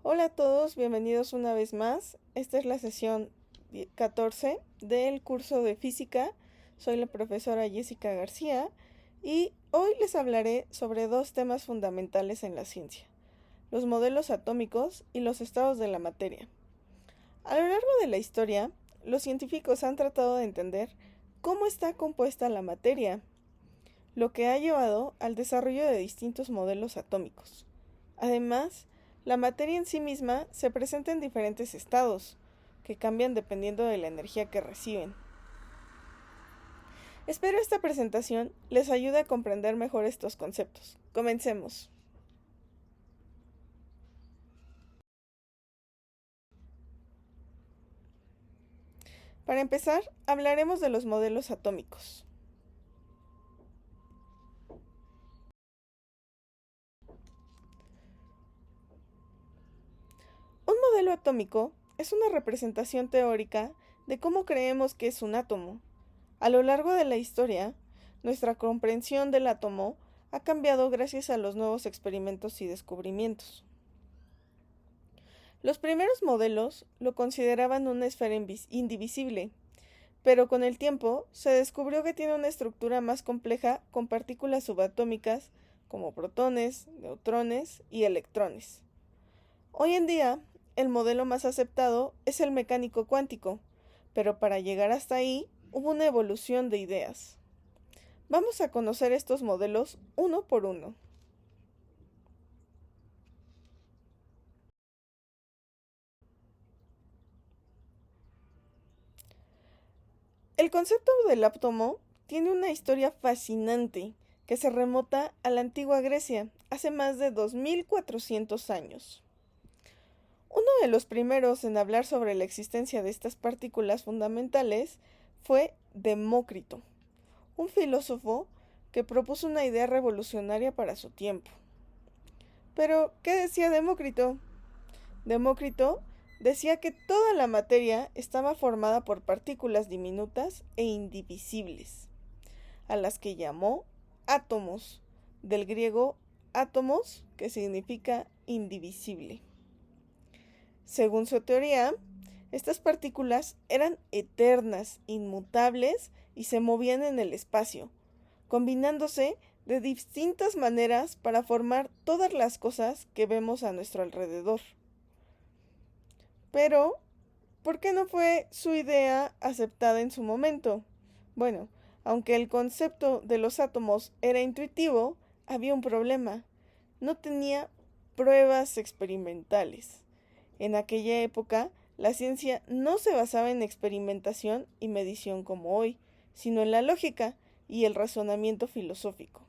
Hola a todos, bienvenidos una vez más. Esta es la sesión 14 del curso de física. Soy la profesora Jessica García y hoy les hablaré sobre dos temas fundamentales en la ciencia: los modelos atómicos y los estados de la materia. A lo largo de la historia, los científicos han tratado de entender cómo está compuesta la materia, lo que ha llevado al desarrollo de distintos modelos atómicos. Además, la materia en sí misma se presenta en diferentes estados, que cambian dependiendo de la energía que reciben. Espero esta presentación les ayude a comprender mejor estos conceptos. Comencemos. Para empezar, hablaremos de los modelos atómicos. Un modelo atómico es una representación teórica de cómo creemos que es un átomo. A lo largo de la historia, nuestra comprensión del átomo ha cambiado gracias a los nuevos experimentos y descubrimientos. Los primeros modelos lo consideraban una esfera indivisible, pero con el tiempo se descubrió que tiene una estructura más compleja con partículas subatómicas como protones, neutrones y electrones. Hoy en día, el modelo más aceptado es el mecánico cuántico, pero para llegar hasta ahí hubo una evolución de ideas. Vamos a conocer estos modelos uno por uno. El concepto del átomo tiene una historia fascinante que se remota a la antigua Grecia, hace más de 2400 años. Uno de los primeros en hablar sobre la existencia de estas partículas fundamentales fue Demócrito, un filósofo que propuso una idea revolucionaria para su tiempo. Pero, ¿qué decía Demócrito? Demócrito decía que toda la materia estaba formada por partículas diminutas e indivisibles, a las que llamó átomos, del griego átomos, que significa indivisible. Según su teoría, estas partículas eran eternas, inmutables y se movían en el espacio, combinándose de distintas maneras para formar todas las cosas que vemos a nuestro alrededor. Pero, ¿por qué no fue su idea aceptada en su momento? Bueno, aunque el concepto de los átomos era intuitivo, había un problema: no tenía pruebas experimentales. En aquella época, la ciencia no se basaba en experimentación y medición como hoy, sino en la lógica y el razonamiento filosófico.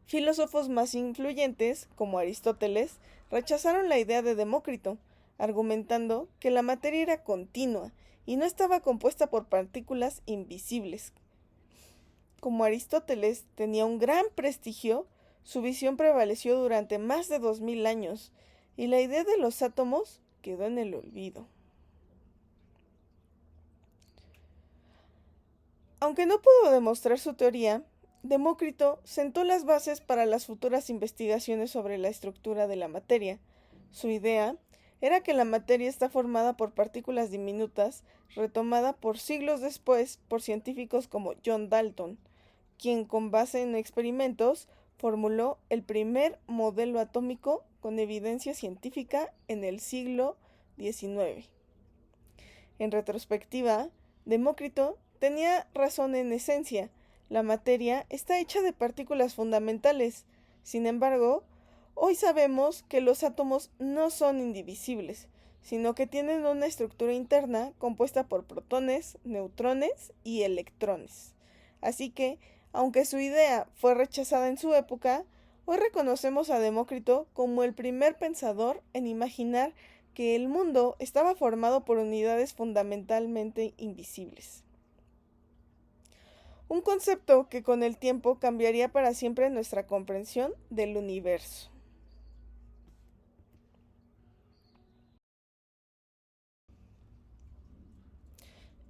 Filósofos más influyentes, como Aristóteles, rechazaron la idea de Demócrito, argumentando que la materia era continua y no estaba compuesta por partículas invisibles. Como Aristóteles tenía un gran prestigio, su visión prevaleció durante más de 2000 años, y la idea de los átomos quedó en el olvido. Aunque no pudo demostrar su teoría, Demócrito sentó las bases para las futuras investigaciones sobre la estructura de la materia. Su idea era que la materia está formada por partículas diminutas, retomada por siglos después por científicos como John Dalton, quien con base en experimentos formuló el primer modelo atómico con evidencia científica en el siglo XIX. En retrospectiva, Demócrito tenía razón en esencia: la materia está hecha de partículas fundamentales. Sin embargo, hoy sabemos que los átomos no son indivisibles, sino que tienen una estructura interna compuesta por protones, neutrones y electrones. Así que, aunque su idea fue rechazada en su época, hoy reconocemos a Demócrito como el primer pensador en imaginar que el mundo estaba formado por unidades fundamentalmente invisibles. Un concepto que con el tiempo cambiaría para siempre nuestra comprensión del universo.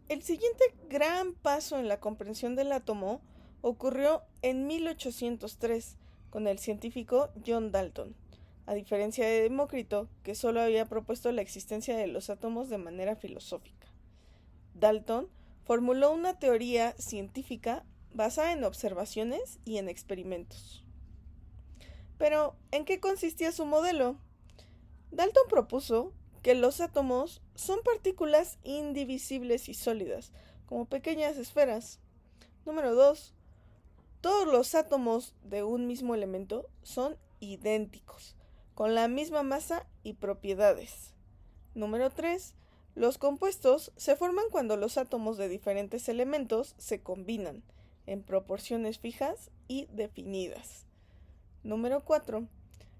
El siguiente gran paso en la comprensión del átomo ocurrió en 1803 con el científico John Dalton. a diferencia de Demócrito, que solo había propuesto la existencia de los átomos de manera filosófica. Dalton formuló una teoría científica basada en observaciones y en experimentos. Pero, ¿en qué consistía su modelo? Dalton propuso que los átomos son partículas indivisibles y sólidas, como pequeñas esferas. Número 2. Todos los átomos de un mismo elemento son idénticos, con la misma masa y propiedades. Número 3. Los compuestos se forman cuando los átomos de diferentes elementos se combinan en proporciones fijas y definidas. Número 4.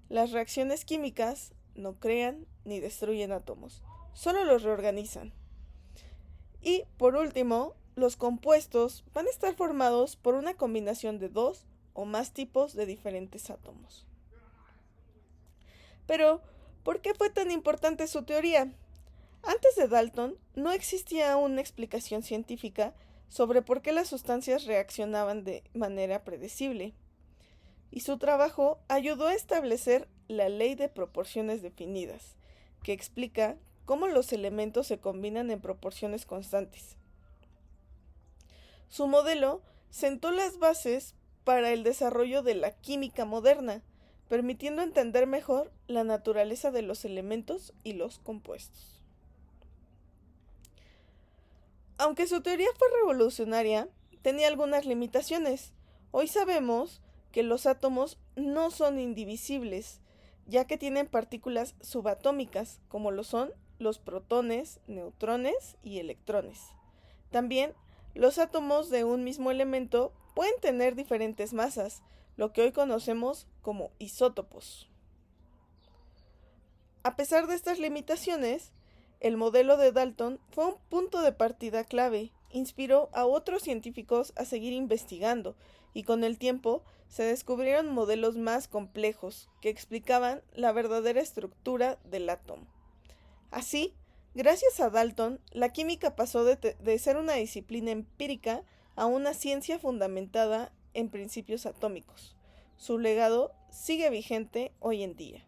Las reacciones químicas no crean ni destruyen átomos, solo los reorganizan. Y por último, los compuestos van a estar formados por una combinación de dos o más tipos de diferentes átomos. Pero, ¿por qué fue tan importante su teoría? Antes de Dalton, no existía una explicación científica sobre por qué las sustancias reaccionaban de manera predecible, y su trabajo ayudó a establecer la ley de proporciones definidas, que explica cómo los elementos se combinan en proporciones constantes. Su modelo sentó las bases para el desarrollo de la química moderna, permitiendo entender mejor la naturaleza de los elementos y los compuestos. Aunque su teoría fue revolucionaria, tenía algunas limitaciones. Hoy sabemos que los átomos no son indivisibles, ya que tienen partículas subatómicas, como lo son los protones, neutrones y electrones. También, los átomos de un mismo elemento pueden tener diferentes masas, lo que hoy conocemos como isótopos. A pesar de estas limitaciones, el modelo de Dalton fue un punto de partida clave, inspiró a otros científicos a seguir investigando, y con el tiempo se descubrieron modelos más complejos que explicaban la verdadera estructura del átomo. Así, gracias a Dalton, la química pasó de ser una disciplina empírica a una ciencia fundamentada en principios atómicos. Su legado sigue vigente hoy en día.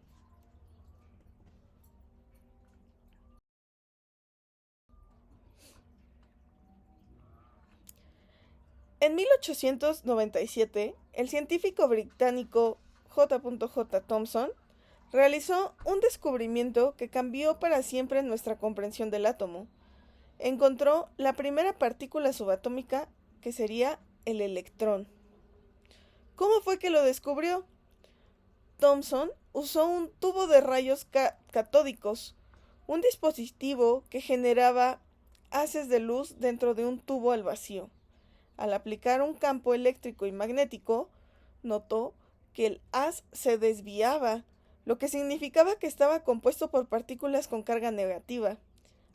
En 1897, el científico británico J. J. Thomson realizó un descubrimiento que cambió para siempre nuestra comprensión del átomo. Encontró la primera partícula subatómica, que sería el electrón. ¿Cómo fue que lo descubrió? Thomson usó un tubo de rayos catódicos, un dispositivo que generaba haces de luz dentro de un tubo al vacío. Al aplicar un campo eléctrico y magnético, notó que el haz se desviaba, lo que significaba que estaba compuesto por partículas con carga negativa.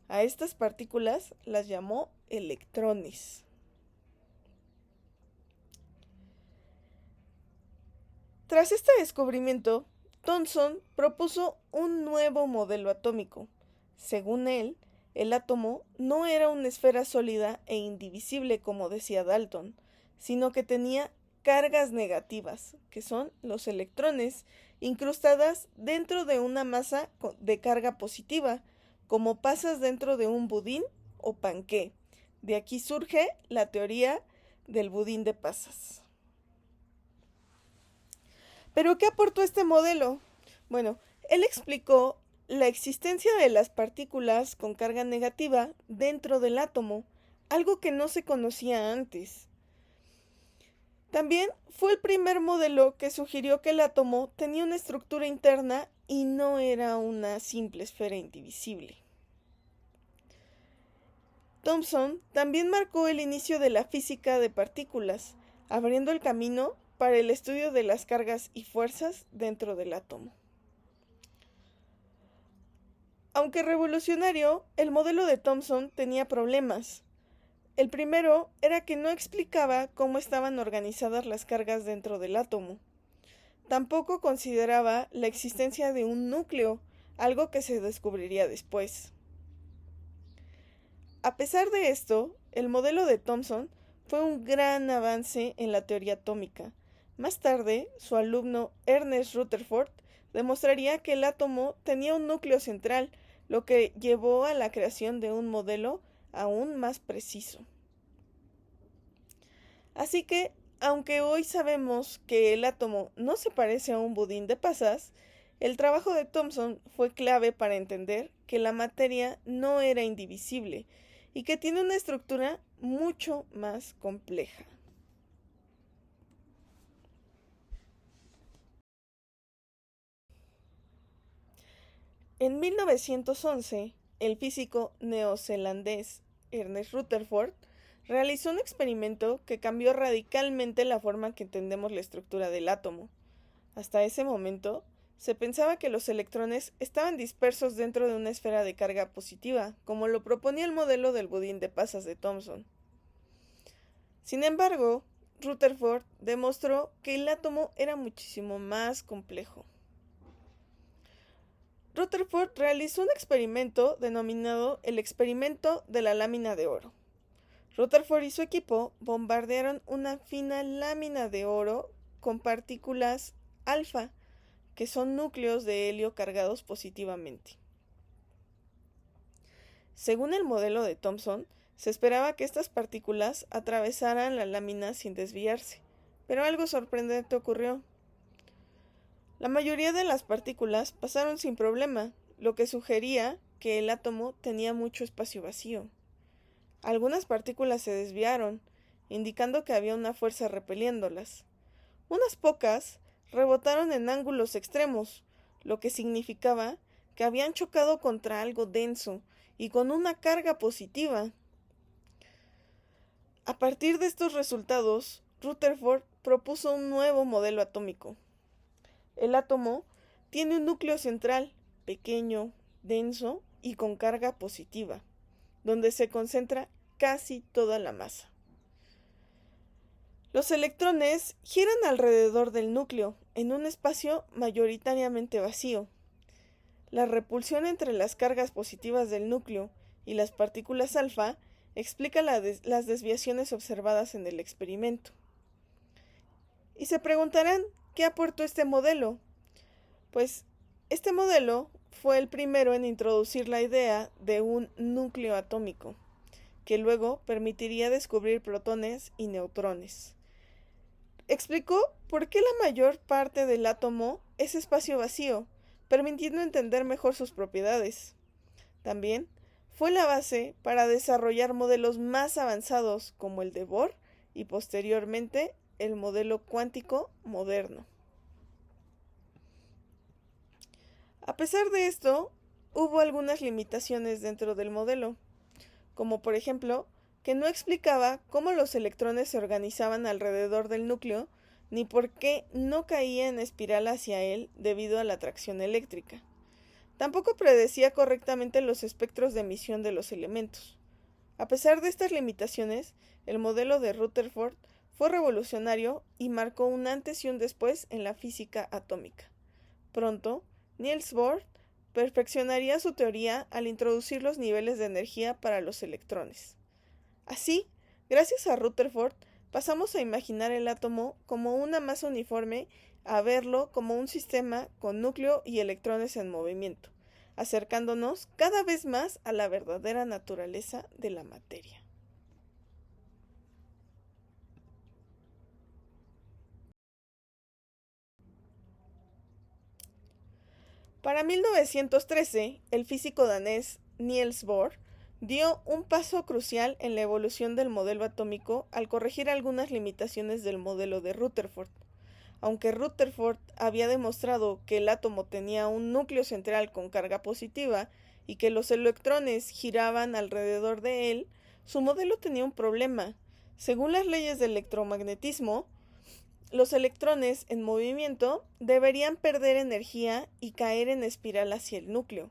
A estas partículas las llamó electrones. Tras este descubrimiento, Thomson propuso un nuevo modelo atómico. Según él, el átomo no era una esfera sólida e indivisible como decía Dalton, sino que tenía cargas negativas, que son los electrones, incrustadas dentro de una masa de carga positiva, como pasas dentro de un budín o panqué. De aquí surge la teoría del budín de pasas. ¿Pero qué aportó este modelo? Bueno, él explicó la existencia de las partículas con carga negativa dentro del átomo, algo que no se conocía antes. También fue el primer modelo que sugirió que el átomo tenía una estructura interna y no era una simple esfera indivisible. Thomson también marcó el inicio de la física de partículas, abriendo el camino para el estudio de las cargas y fuerzas dentro del átomo. Aunque revolucionario, el modelo de Thomson tenía problemas. El primero era que no explicaba cómo estaban organizadas las cargas dentro del átomo. Tampoco consideraba la existencia de un núcleo, algo que se descubriría después. A pesar de esto, el modelo de Thomson fue un gran avance en la teoría atómica. Más tarde, su alumno Ernest Rutherford demostraría que el átomo tenía un núcleo central, lo que llevó a la creación de un modelo aún más preciso. Así que, aunque hoy sabemos que el átomo no se parece a un budín de pasas, el trabajo de Thomson fue clave para entender que la materia no era indivisible y que tiene una estructura mucho más compleja. En 1911, el físico neozelandés Ernest Rutherford realizó un experimento que cambió radicalmente la forma que entendemos la estructura del átomo. Hasta ese momento, se pensaba que los electrones estaban dispersos dentro de una esfera de carga positiva, como lo proponía el modelo del budín de pasas de Thomson. Sin embargo, Rutherford demostró que el átomo era muchísimo más complejo. Rutherford realizó un experimento denominado el experimento de la lámina de oro. Rutherford y su equipo bombardearon una fina lámina de oro con partículas alfa, que son núcleos de helio cargados positivamente. Según el modelo de Thomson, se esperaba que estas partículas atravesaran la lámina sin desviarse, pero algo sorprendente ocurrió. La mayoría de las partículas pasaron sin problema, lo que sugería que el átomo tenía mucho espacio vacío. Algunas partículas se desviaron, indicando que había una fuerza repeliéndolas. Unas pocas rebotaron en ángulos extremos, lo que significaba que habían chocado contra algo denso y con una carga positiva. A partir de estos resultados, Rutherford propuso un nuevo modelo atómico. El átomo tiene un núcleo central, pequeño, denso y con carga positiva, donde se concentra casi toda la masa. Los electrones giran alrededor del núcleo, en un espacio mayoritariamente vacío. La repulsión entre las cargas positivas del núcleo y las partículas alfa explica las desviaciones observadas en el experimento. Y se preguntarán, ¿qué aportó este modelo? Pues este modelo fue el primero en introducir la idea de un núcleo atómico, que luego permitiría descubrir protones y neutrones. Explicó por qué la mayor parte del átomo es espacio vacío, permitiendo entender mejor sus propiedades. También fue la base para desarrollar modelos más avanzados como el de Bohr y posteriormente el modelo cuántico moderno. A pesar de esto, hubo algunas limitaciones dentro del modelo, como por ejemplo, que no explicaba cómo los electrones se organizaban alrededor del núcleo, ni por qué no caía en espiral hacia él debido a la atracción eléctrica. Tampoco predecía correctamente los espectros de emisión de los elementos. A pesar de estas limitaciones, el modelo de Rutherford fue revolucionario y marcó un antes y un después en la física atómica. Pronto, Niels Bohr perfeccionaría su teoría al introducir los niveles de energía para los electrones. Así, gracias a Rutherford, pasamos a imaginar el átomo como una masa uniforme a verlo como un sistema con núcleo y electrones en movimiento, acercándonos cada vez más a la verdadera naturaleza de la materia. Para 1913, el físico danés Niels Bohr dio un paso crucial en la evolución del modelo atómico al corregir algunas limitaciones del modelo de Rutherford. Aunque Rutherford había demostrado que el átomo tenía un núcleo central con carga positiva y que los electrones giraban alrededor de él, su modelo tenía un problema. Según las leyes del electromagnetismo, los electrones en movimiento deberían perder energía y caer en espiral hacia el núcleo,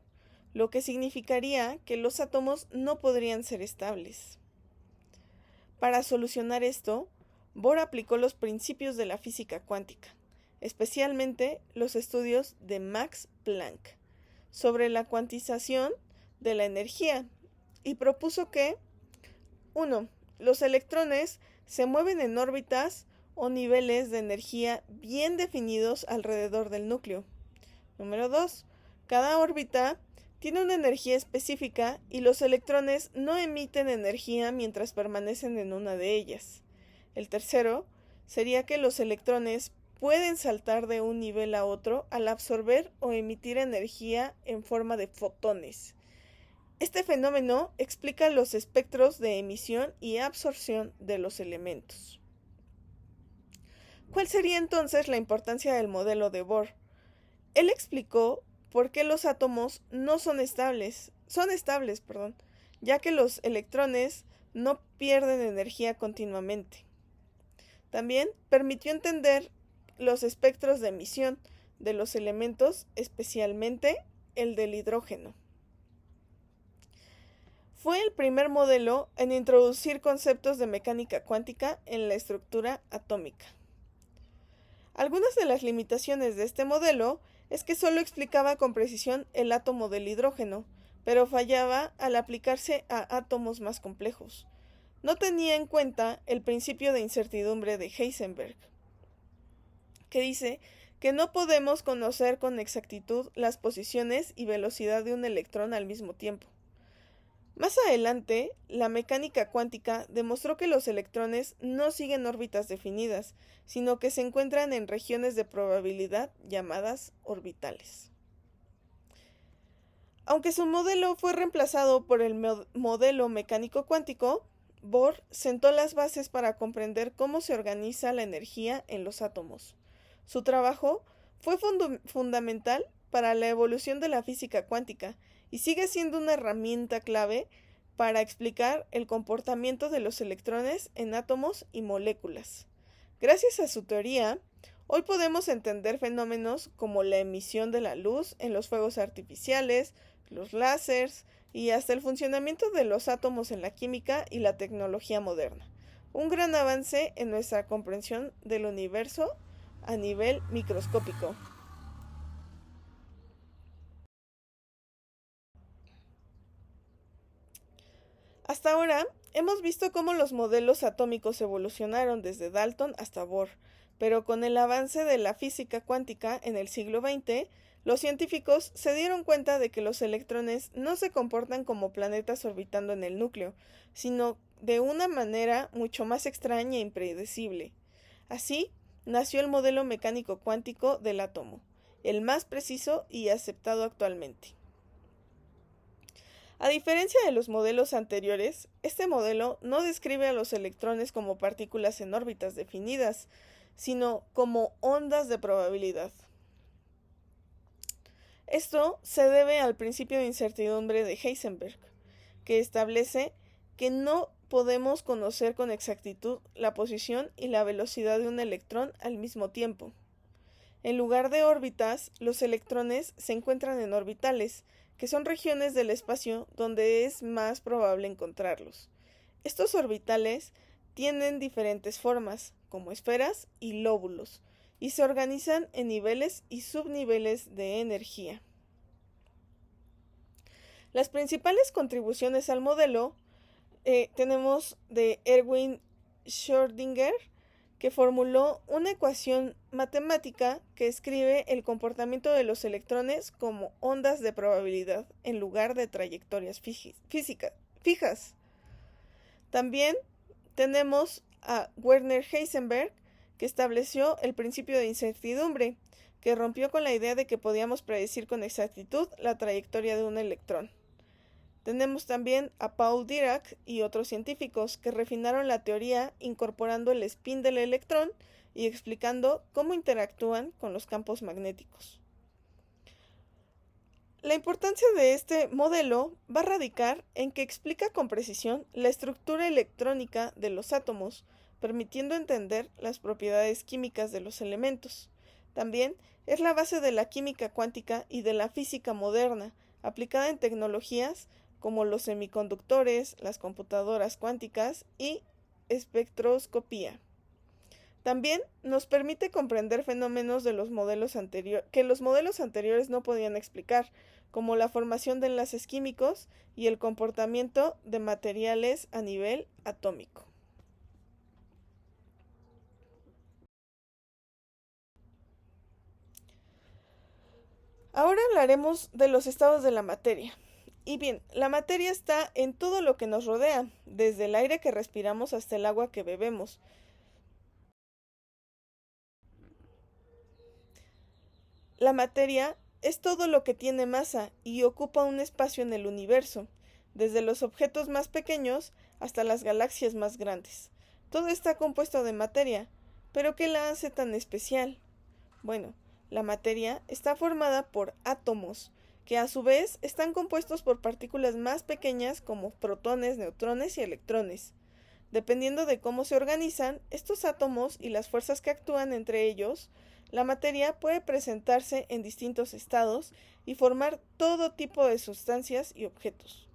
lo que significaría que los átomos no podrían ser estables. Para solucionar esto, Bohr aplicó los principios de la física cuántica, especialmente los estudios de Max Planck, sobre la cuantización de la energía, y propuso que 1. Los electrones se mueven en órbitas o niveles de energía bien definidos alrededor del núcleo. Número 2. Cada órbita tiene una energía específica y los electrones no emiten energía mientras permanecen en una de ellas. El tercero sería que los electrones pueden saltar de un nivel a otro al absorber o emitir energía en forma de fotones. Este fenómeno explica los espectros de emisión y absorción de los elementos. ¿Cuál sería entonces la importancia del modelo de Bohr? Él explicó por qué los átomos no son estables, ya que los electrones no pierden energía continuamente. También permitió entender los espectros de emisión de los elementos, especialmente el del hidrógeno. Fue el primer modelo en introducir conceptos de mecánica cuántica en la estructura atómica. Algunas de las limitaciones de este modelo es que solo explicaba con precisión el átomo del hidrógeno, pero fallaba al aplicarse a átomos más complejos. No tenía en cuenta el principio de incertidumbre de Heisenberg, que dice que no podemos conocer con exactitud las posiciones y velocidad de un electrón al mismo tiempo. Más adelante, la mecánica cuántica demostró que los electrones no siguen órbitas definidas, sino que se encuentran en regiones de probabilidad llamadas orbitales. Aunque su modelo fue reemplazado por el modelo mecánico cuántico, Bohr sentó las bases para comprender cómo se organiza la energía en los átomos. Su trabajo fue fundamental para la evolución de la física cuántica y sigue siendo una herramienta clave para explicar el comportamiento de los electrones en átomos y moléculas. Gracias a su teoría, hoy podemos entender fenómenos como la emisión de la luz en los fuegos artificiales, los láseres y hasta el funcionamiento de los átomos en la química y la tecnología moderna. Un gran avance en nuestra comprensión del universo a nivel microscópico. Hasta ahora, hemos visto cómo los modelos atómicos evolucionaron desde Dalton hasta Bohr, pero con el avance de la física cuántica en el siglo XX, los científicos se dieron cuenta de que los electrones no se comportan como planetas orbitando en el núcleo, sino de una manera mucho más extraña e impredecible. Así, nació el modelo mecánico cuántico del átomo, el más preciso y aceptado actualmente. A diferencia de los modelos anteriores, este modelo no describe a los electrones como partículas en órbitas definidas, sino como ondas de probabilidad. Esto se debe al principio de incertidumbre de Heisenberg, que establece que no podemos conocer con exactitud la posición y la velocidad de un electrón al mismo tiempo. En lugar de órbitas, los electrones se encuentran en orbitales, que son regiones del espacio donde es más probable encontrarlos. Estos orbitales tienen diferentes formas, como esferas y lóbulos, y se organizan en niveles y subniveles de energía. Las principales contribuciones al modelo tenemos de Erwin Schrödinger, que formuló una ecuación matemática que escribe el comportamiento de los electrones como ondas de probabilidad en lugar de trayectorias fijas. También tenemos a Werner Heisenberg, que estableció el principio de incertidumbre, que rompió con la idea de que podíamos predecir con exactitud la trayectoria de un electrón. Tenemos también a Paul Dirac y otros científicos que refinaron la teoría incorporando el spin del electrón y explicando cómo interactúan con los campos magnéticos. La importancia de este modelo va a radicar en que explica con precisión la estructura electrónica de los átomos, permitiendo entender las propiedades químicas de los elementos. También es la base de la química cuántica y de la física moderna, aplicada en tecnologías como los semiconductores, las computadoras cuánticas y espectroscopía. También nos permite comprender fenómenos de que los modelos anteriores no podían explicar, como la formación de enlaces químicos y el comportamiento de materiales a nivel atómico. Ahora hablaremos de los estados de la materia. Y bien, la materia está en todo lo que nos rodea, desde el aire que respiramos hasta el agua que bebemos. La materia es todo lo que tiene masa y ocupa un espacio en el universo, desde los objetos más pequeños hasta las galaxias más grandes. Todo está compuesto de materia, pero ¿qué la hace tan especial? Bueno, la materia está formada por átomos, que a su vez están compuestos por partículas más pequeñas como protones, neutrones y electrones. Dependiendo de cómo se organizan estos átomos y las fuerzas que actúan entre ellos, la materia puede presentarse en distintos estados y formar todo tipo de sustancias y objetos.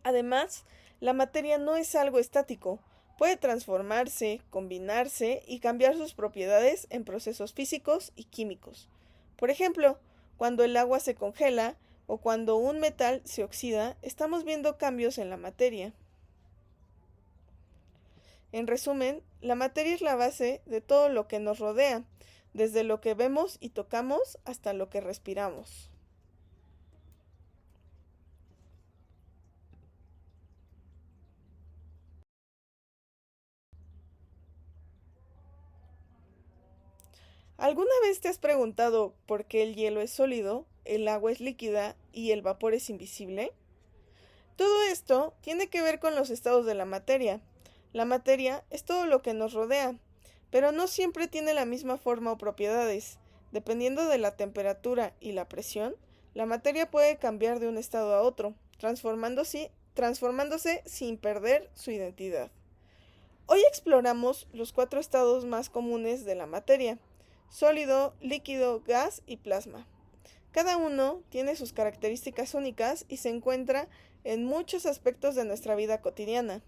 Además, la materia no es algo estático, puede transformarse, combinarse y cambiar sus propiedades en procesos físicos y químicos. Por ejemplo, cuando el agua se congela o cuando un metal se oxida, estamos viendo cambios en la materia. En resumen, la materia es la base de todo lo que nos rodea, desde lo que vemos y tocamos hasta lo que respiramos. ¿Alguna vez te has preguntado por qué el hielo es sólido, el agua es líquida y el vapor es invisible? Todo esto tiene que ver con los estados de la materia. La materia es todo lo que nos rodea, pero no siempre tiene la misma forma o propiedades. Dependiendo de la temperatura y la presión, la materia puede cambiar de un estado a otro, transformándose sin perder su identidad. Hoy exploramos los 4 estados más comunes de la materia: sólido, líquido, gas y plasma. Cada uno tiene sus características únicas y se encuentra en muchos aspectos de nuestra vida cotidiana.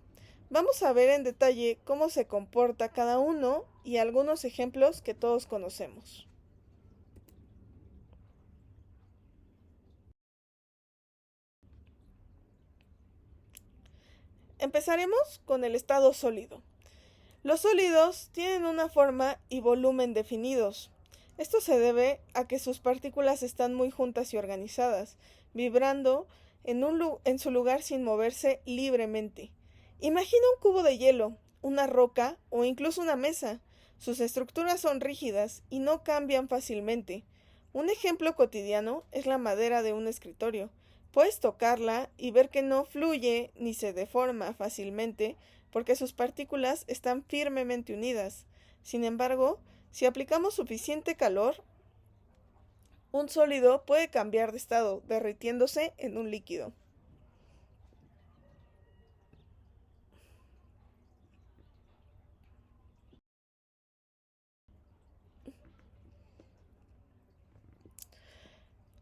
Vamos a ver en detalle cómo se comporta cada uno y algunos ejemplos que todos conocemos. Empezaremos con el estado sólido. Los sólidos tienen una forma y volumen definidos. Esto se debe a que sus partículas están muy juntas y organizadas, vibrando en su lugar sin moverse libremente. Imagina un cubo de hielo, una roca o incluso una mesa. Sus estructuras son rígidas y no cambian fácilmente. Un ejemplo cotidiano es la madera de un escritorio. Puedes tocarla y ver que no fluye ni se deforma fácilmente porque sus partículas están firmemente unidas. Sin embargo, si aplicamos suficiente calor, un sólido puede cambiar de estado, derritiéndose en un líquido.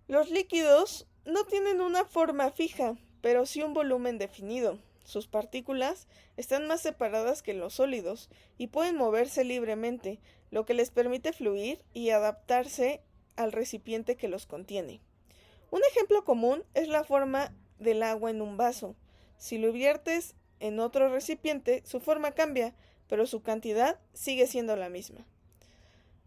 Los líquidos no tienen una forma fija, pero sí un volumen definido. Sus partículas están más separadas que los sólidos y pueden moverse libremente, lo que les permite fluir y adaptarse al recipiente que los contiene. Un ejemplo común es la forma del agua en un vaso. Si lo viertes en otro recipiente, su forma cambia, pero su cantidad sigue siendo la misma.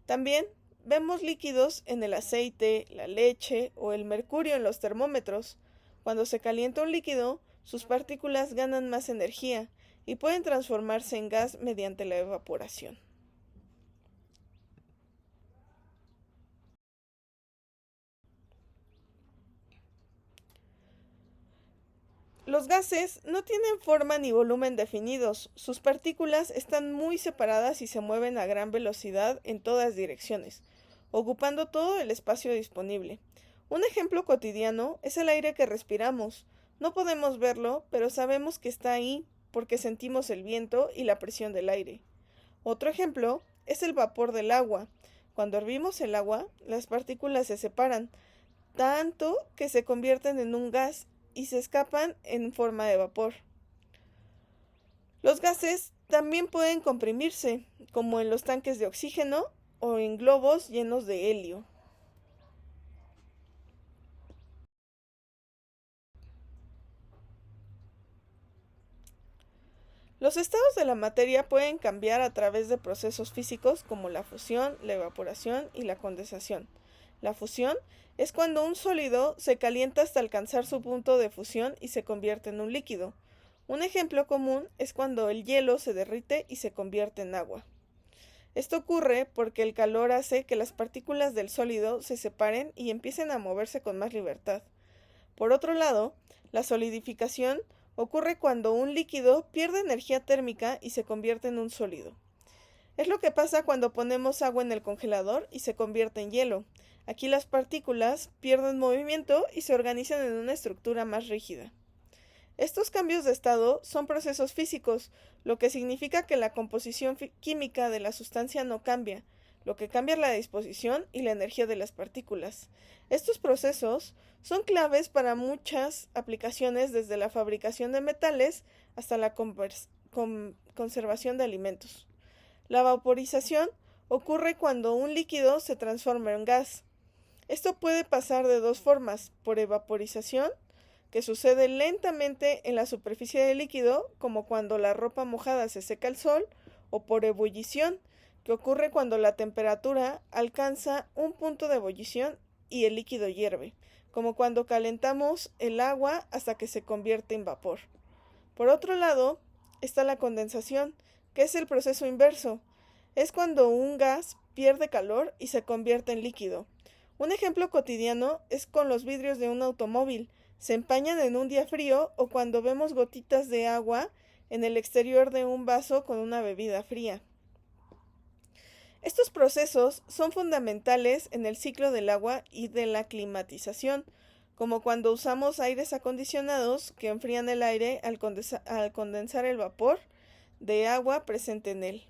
También vemos líquidos en el aceite, la leche o el mercurio en los termómetros. Cuando se calienta un líquido, sus partículas ganan más energía y pueden transformarse en gas mediante la evaporación. Los gases no tienen forma ni volumen definidos. Sus partículas están muy separadas y se mueven a gran velocidad en todas direcciones, ocupando todo el espacio disponible. Un ejemplo cotidiano es el aire que respiramos. No podemos verlo, pero sabemos que está ahí porque sentimos el viento y la presión del aire. Otro ejemplo es el vapor del agua. Cuando hervimos el agua, las partículas se separan, tanto que se convierten en un gas y se escapan en forma de vapor. Los gases también pueden comprimirse, como en los tanques de oxígeno o en globos llenos de helio. Los estados de la materia pueden cambiar a través de procesos físicos como la fusión, la evaporación y la condensación. La fusión es cuando un sólido se calienta hasta alcanzar su punto de fusión y se convierte en un líquido. Un ejemplo común es cuando el hielo se derrite y se convierte en agua. Esto ocurre porque el calor hace que las partículas del sólido se separen y empiecen a moverse con más libertad. Por otro lado, la solidificación ocurre cuando un líquido pierde energía térmica y se convierte en un sólido. Es lo que pasa cuando ponemos agua en el congelador y se convierte en hielo. Aquí las partículas pierden movimiento y se organizan en una estructura más rígida. Estos cambios de estado son procesos físicos, lo que significa que la composición química de la sustancia no cambia, lo que cambia es la disposición y la energía de las partículas. Estos procesos son claves para muchas aplicaciones, desde la fabricación de metales hasta la conservación de alimentos. La vaporización ocurre cuando un líquido se transforma en gas. Esto puede pasar de dos formas: por evaporización, que sucede lentamente en la superficie del líquido, como cuando la ropa mojada se seca al sol, o por ebullición, que ocurre cuando la temperatura alcanza un punto de ebullición y el líquido hierve, como cuando calentamos el agua hasta que se convierte en vapor. Por otro lado, está la condensación, que es el proceso inverso. Es cuando un gas pierde calor y se convierte en líquido. Un ejemplo cotidiano es con los vidrios de un automóvil. Se empañan en un día frío, o cuando vemos gotitas de agua en el exterior de un vaso con una bebida fría. Estos procesos son fundamentales en el ciclo del agua y de la climatización, como cuando usamos aires acondicionados que enfrían el aire al condensar el vapor de agua presente en él.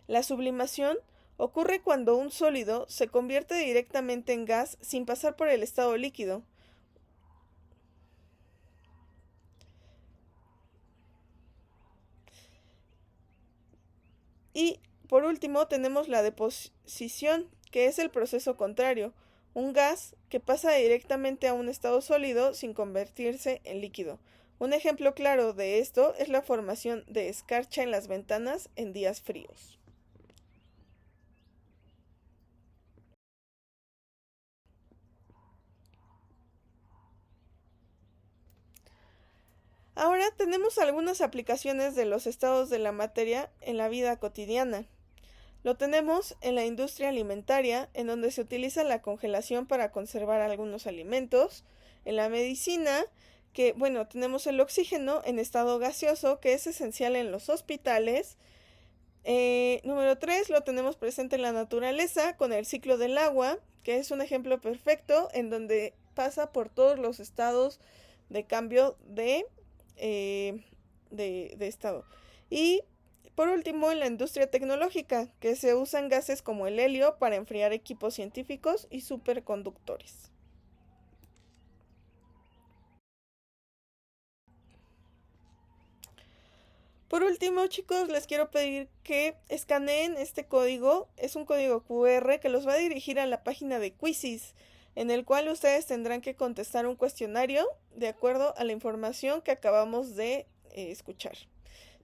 La sublimación ocurre cuando un sólido se convierte directamente en gas sin pasar por el estado líquido. Y por último tenemos la deposición, que es el proceso contrario, un gas que pasa directamente a un estado sólido sin convertirse en líquido. Un ejemplo claro de esto es la formación de escarcha en las ventanas en días fríos. Ahora tenemos algunas aplicaciones de los estados de la materia en la vida cotidiana. Lo tenemos en la industria alimentaria, en donde se utiliza la congelación para conservar algunos alimentos. En la medicina, tenemos el oxígeno en estado gaseoso, que es esencial en los hospitales. Número 3, lo tenemos presente en la naturaleza, con el ciclo del agua, que es un ejemplo perfecto en donde pasa por todos los estados de cambio de estado. Y por último, en la industria tecnológica, que se usan gases como el helio para enfriar equipos científicos y superconductores. Por último, chicos, les quiero pedir que escaneen este código. Es un código QR que los va a dirigir a la página de Quizzes, en el cual ustedes tendrán que contestar un cuestionario de acuerdo a la información que acabamos de escuchar.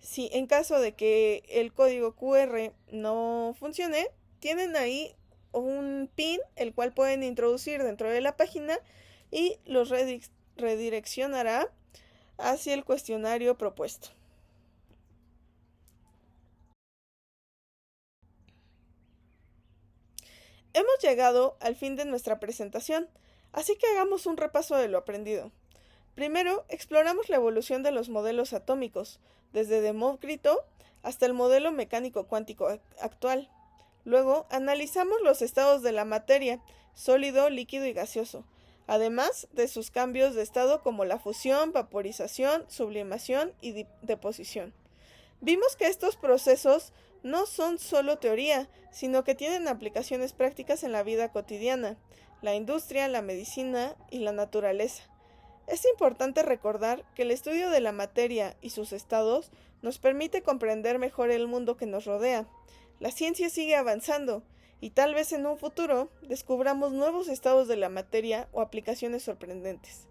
Si en caso de que el código QR no funcione, tienen ahí un PIN, el cual pueden introducir dentro de la página y los redireccionará hacia el cuestionario propuesto. Hemos llegado al fin de nuestra presentación, así que hagamos un repaso de lo aprendido. Primero, exploramos la evolución de los modelos atómicos, desde Demócrito hasta el modelo mecánico cuántico actual. Luego, analizamos los estados de la materia, sólido, líquido y gaseoso, además de sus cambios de estado como la fusión, vaporización, sublimación y deposición. Vimos que estos procesos no son solo teoría, sino que tienen aplicaciones prácticas en la vida cotidiana, la industria, la medicina y la naturaleza. Es importante recordar que el estudio de la materia y sus estados nos permite comprender mejor el mundo que nos rodea. La ciencia sigue avanzando y tal vez en un futuro descubramos nuevos estados de la materia o aplicaciones sorprendentes.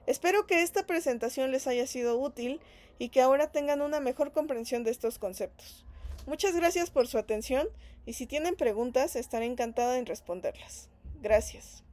Espero que esta presentación les haya sido útil y que ahora tengan una mejor comprensión de estos conceptos. Muchas gracias por su atención y si tienen preguntas estaré encantada en responderlas. Gracias.